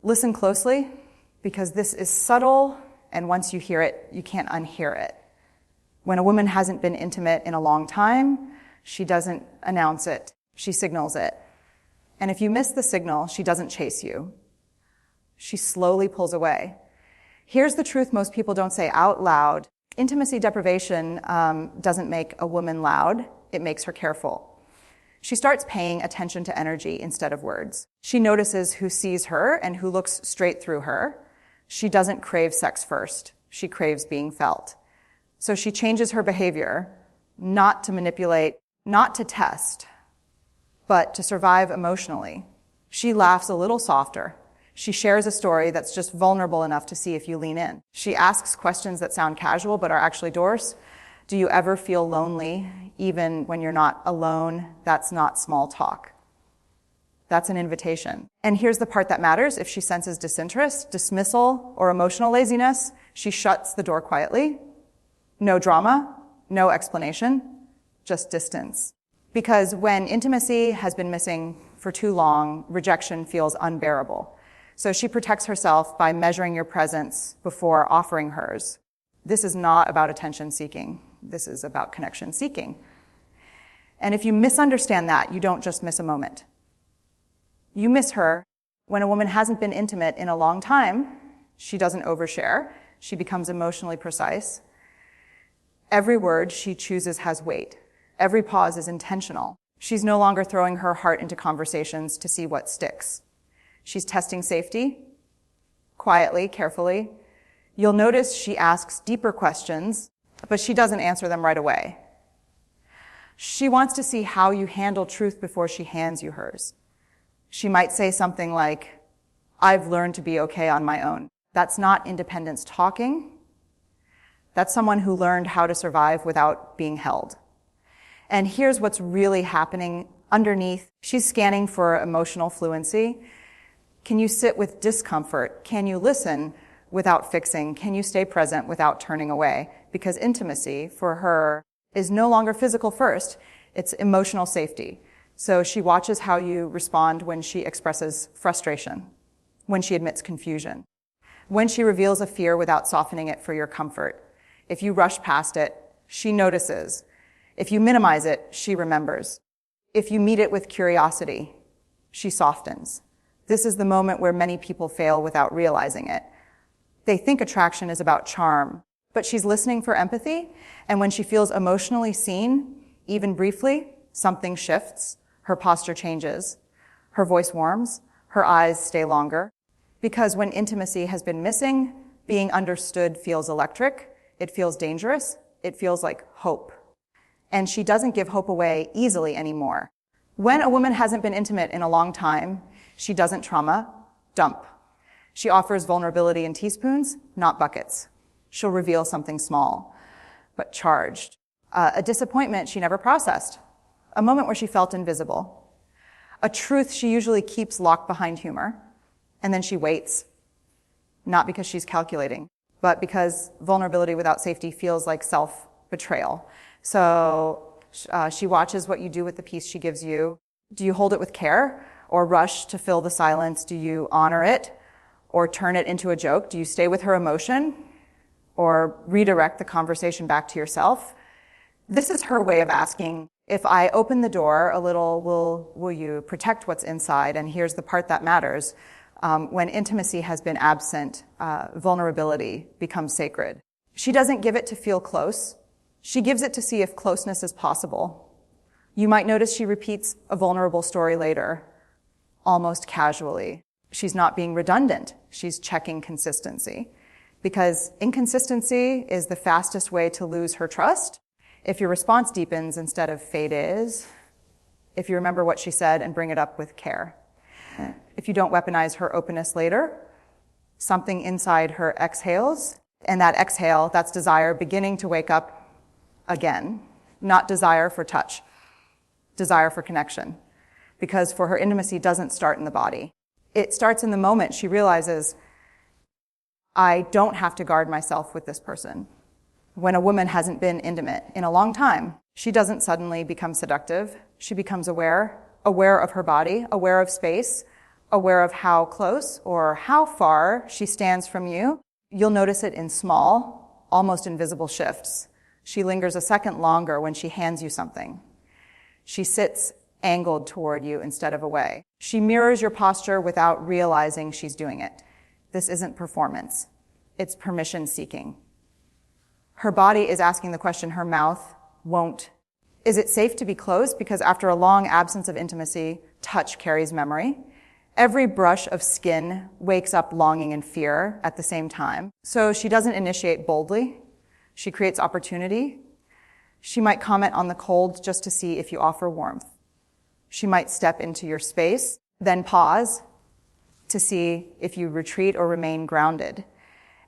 Listen closely, because this is subtle, and once you hear it, you can't unhear it. When a woman hasn't been intimate in a long time, she doesn't announce it, she signals it. And if you miss the signal, she doesn't chase you. She slowly pulls away. Here's the truth most people don't say out loud. Intimacy deprivation doesn't make a woman loud, it makes her careful. She starts paying attention to energy instead of words. She notices who sees her and who looks straight through her. She doesn't crave sex first. She craves being felt. So she changes her behavior, not to manipulate, not to test, but to survive emotionally. She laughs a little softer. She shares a story that's just vulnerable enough to see if you lean in. She asks questions that sound casual but are actually doors. Do you ever feel lonely, even when you're not alone? That's not small talk. That's an invitation. And here's the part that matters. If she senses disinterest, dismissal, or emotional laziness, she shuts the door quietly. No drama, no explanation, just distance. Because when intimacy has been missing for too long, rejection feels unbearable. So she protects herself by measuring your presence before offering hers. This is not about attention seeking. This is about connection seeking. And if you misunderstand that, you don't just miss a moment. You miss her. When a woman hasn't been intimate in a long time, she doesn't overshare. She becomes emotionally precise. Every word she chooses has weight. Every pause is intentional. She's no longer throwing her heart into conversations to see what sticks. She's testing safety, quietly, carefully. You'll notice she asks deeper questions, but she doesn't answer them right away. She wants to see how you handle truth before she hands you hers. She might say something like, I've learned to be okay on my own. That's not independence talking. That's someone who learned how to survive without being held. And here's what's really happening underneath. She's scanning for emotional fluency. Can you sit with discomfort? Can you listen without fixing? Can you stay present without turning away? Because intimacy for her is no longer physical first, it's emotional safety. So she watches how you respond when she expresses frustration, when she admits confusion, when she reveals a fear without softening it for your comfort. If you rush past it, she notices. If you minimize it, she remembers. If you meet it with curiosity, she softens. This is the moment where many people fail without realizing it. They think attraction is about charm, but she's listening for empathy, and when she feels emotionally seen, even briefly, something shifts, her posture changes, her voice warms, her eyes stay longer. Because when intimacy has been missing, being understood feels electric, it feels dangerous, it feels like hope. And she doesn't give hope away easily anymore. When a woman hasn't been intimate in a long time, she doesn't trauma dump. She offers vulnerability in teaspoons, not buckets. She'll reveal something small, but charged. A disappointment she never processed. A moment where she felt invisible. A truth she usually keeps locked behind humor. And then she waits. Not because she's calculating, but because vulnerability without safety feels like self-betrayal. So she watches what you do with the piece she gives you. Do you hold it with care or rush to fill the silence? Do you honor it or turn it into a joke? Do you stay with her emotion or redirect the conversation back to yourself? This is her way of asking, if I open the door a little, will you protect what's inside? And here's the part that matters. When intimacy has been absent, vulnerability becomes sacred. She doesn't give it to feel close. She gives it to see if closeness is possible. You might notice she repeats a vulnerable story later, almost casually. She's not being redundant. She's checking consistency. Because inconsistency is the fastest way to lose her trust. If your response deepens instead of fades, if you remember what she said and bring it up with care. If you don't weaponize her openness later, something inside her exhales, and that exhale, that's desire beginning to wake up again. Not desire for touch, desire for connection. Because for her, intimacy doesn't start in the body. It starts in the moment she realizes, I don't have to guard myself with this person. When a woman hasn't been intimate in a long time, she doesn't suddenly become seductive. She becomes aware of her body, aware of space, aware of how close or how far she stands from you. You'll notice it in small, almost invisible shifts. She lingers a second longer when she hands you something. She sits angled toward you instead of away. She mirrors your posture without realizing she's doing it. This isn't performance. It's permission seeking. Her body is asking the question her mouth won't. Is it safe to be close? Because after a long absence of intimacy, touch carries memory. Every brush of skin wakes up longing and fear at the same time. So she doesn't initiate boldly. She creates opportunity. She might comment on the cold just to see if you offer warmth. She might step into your space, then pause to see if you retreat or remain grounded.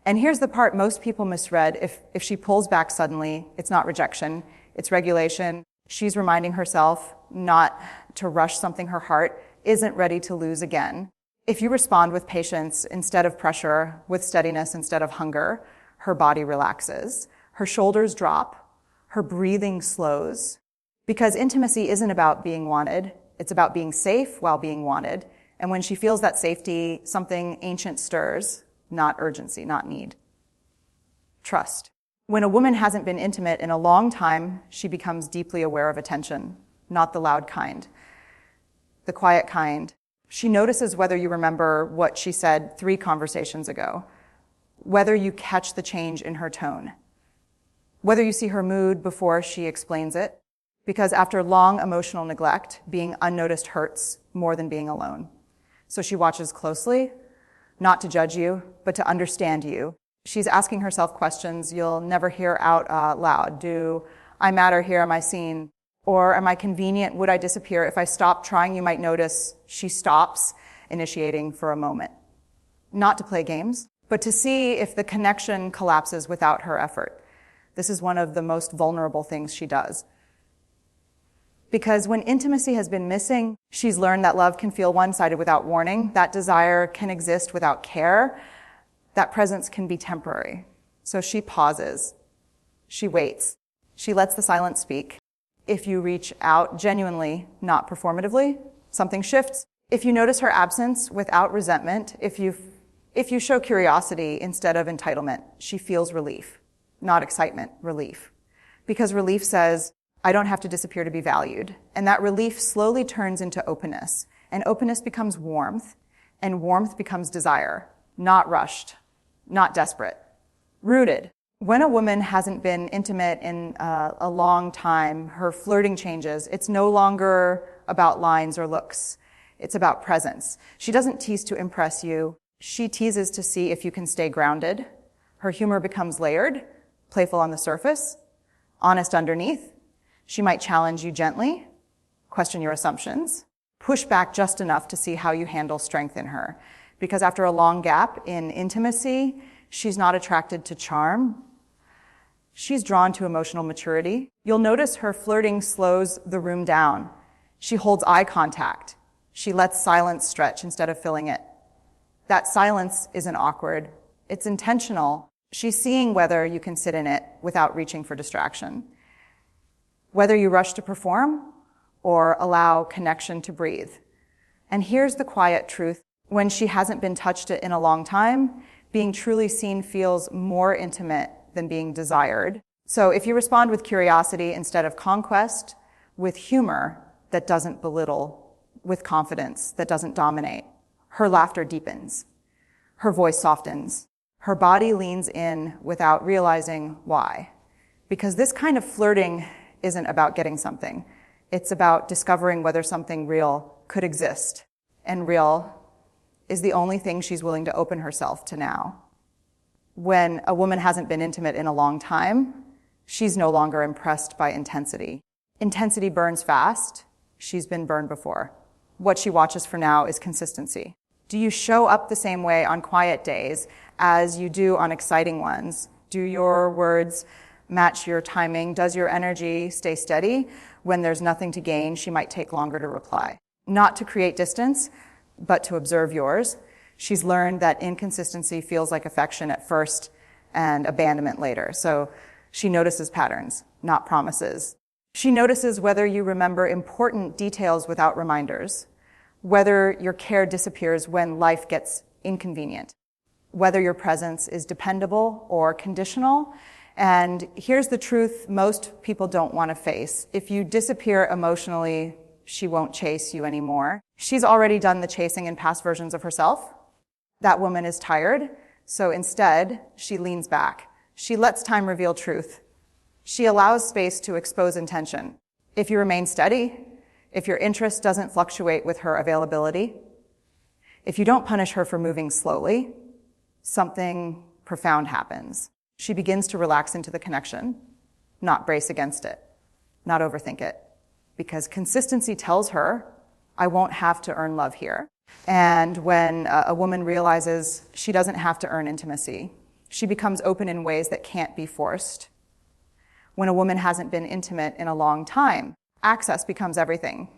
And here's the part most people misread. If she pulls back suddenly, it's not rejection, it's regulation. She's reminding herself not to rush something her heart isn't ready to lose again. If you respond with patience instead of pressure, with steadiness instead of hunger, her body relaxes, her shoulders drop, her breathing slows. Because intimacy isn't about being wanted, it's about being safe while being wanted. And when she feels that safety, something ancient stirs, not urgency, not need. Trust. When a woman hasn't been intimate in a long time, she becomes deeply aware of attention, not the loud kind, the quiet kind. She notices whether you remember what she said 3 conversations ago, whether you catch the change in her tone, whether you see her mood before she explains it, because after long emotional neglect, being unnoticed hurts more than being alone. So she watches closely, not to judge you, but to understand you. She's asking herself questions you'll never hear out loud. Do I matter here? Am I seen? Or am I convenient? Would I disappear? If I stop trying, you might notice she stops initiating for a moment. Not to play games, but to see if the connection collapses without her effort. This is one of the most vulnerable things she does. Because when intimacy has been missing, she's learned that love can feel one-sided without warning, that desire can exist without care, that presence can be temporary. So she pauses, she waits, she lets the silence speak. If you reach out genuinely, not performatively, something shifts. If you notice her absence without resentment, if you show curiosity instead of entitlement, she feels relief, not excitement, relief. Because relief says, I don't have to disappear to be valued. And that relief slowly turns into openness. And openness becomes warmth, and warmth becomes desire, not rushed, not desperate, rooted. When a woman hasn't been intimate in a long time, her flirting changes. It's no longer about lines or looks. It's about presence. She doesn't tease to impress you. She teases to see if you can stay grounded. Her humor becomes layered, playful on the surface, honest underneath. She might challenge you gently, question your assumptions, push back just enough to see how you handle strength in her. Because after a long gap in intimacy, she's not attracted to charm. She's drawn to emotional maturity. You'll notice her flirting slows the room down. She holds eye contact. She lets silence stretch instead of filling it. That silence isn't awkward. It's intentional. She's seeing whether you can sit in it without reaching for distraction. Whether you rush to perform or allow connection to breathe. And here's the quiet truth. When she hasn't been touched in a long time, being truly seen feels more intimate than being desired. So if you respond with curiosity instead of conquest, with humor that doesn't belittle, with confidence that doesn't dominate, her laughter deepens, her voice softens, her body leans in without realizing why. Because this kind of flirting isn't about getting something. It's about discovering whether something real could exist. And real is the only thing she's willing to open herself to now. When a woman hasn't been intimate in a long time, she's no longer impressed by intensity. Intensity burns fast. She's been burned before. What she watches for now is consistency. Do you show up the same way on quiet days as you do on exciting ones? Do your words match your timing? Does your energy stay steady? When there's nothing to gain, she might take longer to reply. Not to create distance, but to observe yours. She's learned that inconsistency feels like affection at first and abandonment later. So she notices patterns, not promises. She notices whether you remember important details without reminders, whether your care disappears when life gets inconvenient, whether your presence is dependable or conditional. And here's the truth most people don't want to face. If you disappear emotionally, she won't chase you anymore. She's already done the chasing in past versions of herself. That woman is tired, so instead, she leans back. She lets time reveal truth. She allows space to expose intention. If you remain steady, if your interest doesn't fluctuate with her availability, if you don't punish her for moving slowly, something profound happens. She begins to relax into the connection, not brace against it, not overthink it. Because consistency tells her, I won't have to earn love here. And when a woman realizes she doesn't have to earn intimacy, she becomes open in ways that can't be forced. When a woman hasn't been intimate in a long time, access becomes everything.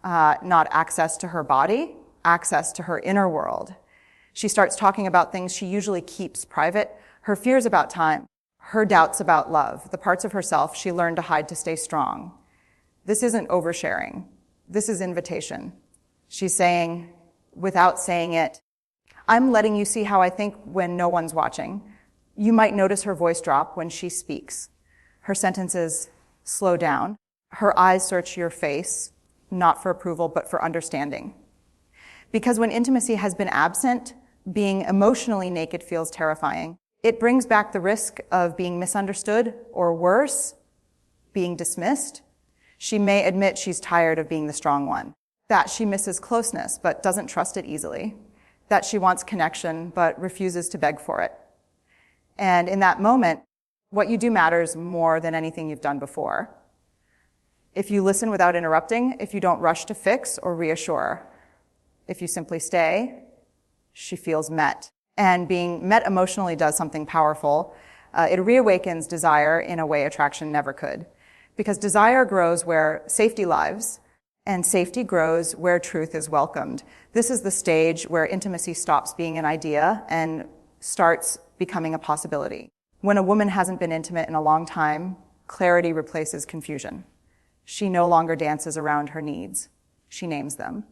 Not access to her body, access to her inner world. She starts talking about things she usually keeps private, her fears about time, her doubts about love, the parts of herself she learned to hide to stay strong. This isn't oversharing. This is invitation. She's saying, without saying it, I'm letting you see how I think when no one's watching. You might notice her voice drop when she speaks. Her sentences slow down. Her eyes search your face, not for approval, but for understanding. Because when intimacy has been absent, being emotionally naked feels terrifying. It brings back the risk of being misunderstood, or worse, being dismissed. She may admit she's tired of being the strong one, that she misses closeness but doesn't trust it easily, that she wants connection but refuses to beg for it. And in that moment, what you do matters more than anything you've done before. If you listen without interrupting, if you don't rush to fix or reassure, if you simply stay, she feels met. And being met emotionally does something powerful. It reawakens desire in a way attraction never could. Because desire grows where safety lives, and safety grows where truth is welcomed. This is the stage where intimacy stops being an idea and starts becoming a possibility. When a woman hasn't been intimate in a long time, clarity replaces confusion. She no longer dances around her needs. She names them.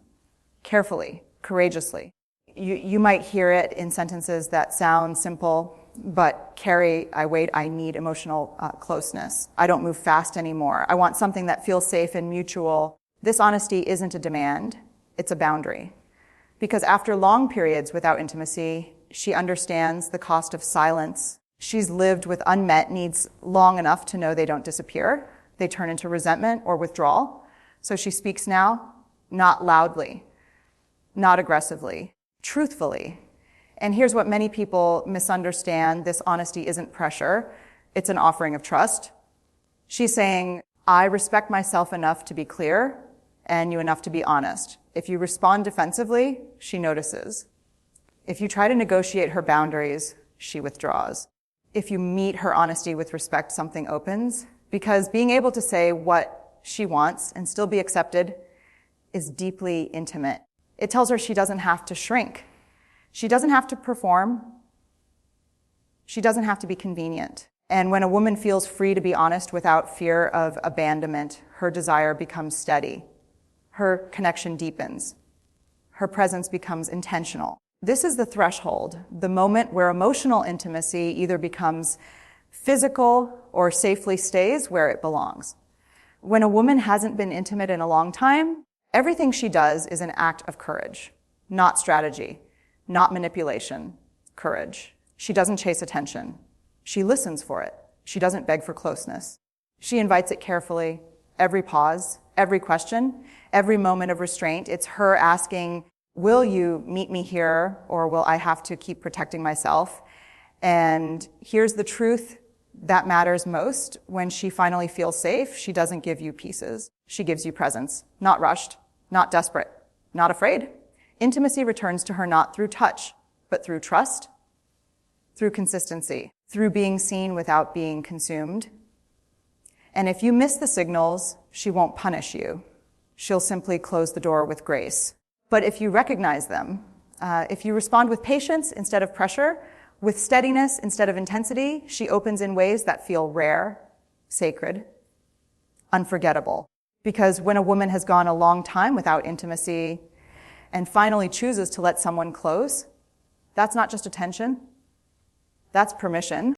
Carefully, courageously. You might hear it in sentences that sound simple, but carry, I need emotional closeness. I don't move fast anymore. I want something that feels safe and mutual. This honesty isn't a demand, it's a boundary. Because after long periods without intimacy, she understands the cost of silence. She's lived with unmet needs long enough to know they don't disappear. They turn into resentment or withdrawal. So she speaks now, not loudly, not aggressively, truthfully. And here's what many people misunderstand. This honesty isn't pressure. It's an offering of trust. She's saying, I respect myself enough to be clear and you enough to be honest. If you respond defensively, she notices. If you try to negotiate her boundaries, she withdraws. If you meet her honesty with respect, something opens. Because being able to say what she wants and still be accepted is deeply intimate. It tells her she doesn't have to shrink. She doesn't have to perform. She doesn't have to be convenient. And when a woman feels free to be honest without fear of abandonment, her desire becomes steady. Her connection deepens. Her presence becomes intentional. This is the threshold, the moment where emotional intimacy either becomes physical or safely stays where it belongs. When a woman hasn't been intimate in a long time, everything she does is an act of courage, not strategy, not manipulation, courage. She doesn't chase attention. She listens for it. She doesn't beg for closeness. She invites it carefully. Every pause, every question, every moment of restraint, it's her asking, will you meet me here, or will I have to keep protecting myself? And here's the truth that matters most. When she finally feels safe, she doesn't give you pieces. She gives you presence, not rushed, not desperate, not afraid. Intimacy returns to her not through touch, but through trust, through consistency, through being seen without being consumed. And if you miss the signals, she won't punish you. She'll simply close the door with grace. But if you recognize them, if you respond with patience instead of pressure, with steadiness instead of intensity, she opens in ways that feel rare, sacred, unforgettable. Because when a woman has gone a long time without intimacy, and finally chooses to let someone close, that's not just attention, that's permission.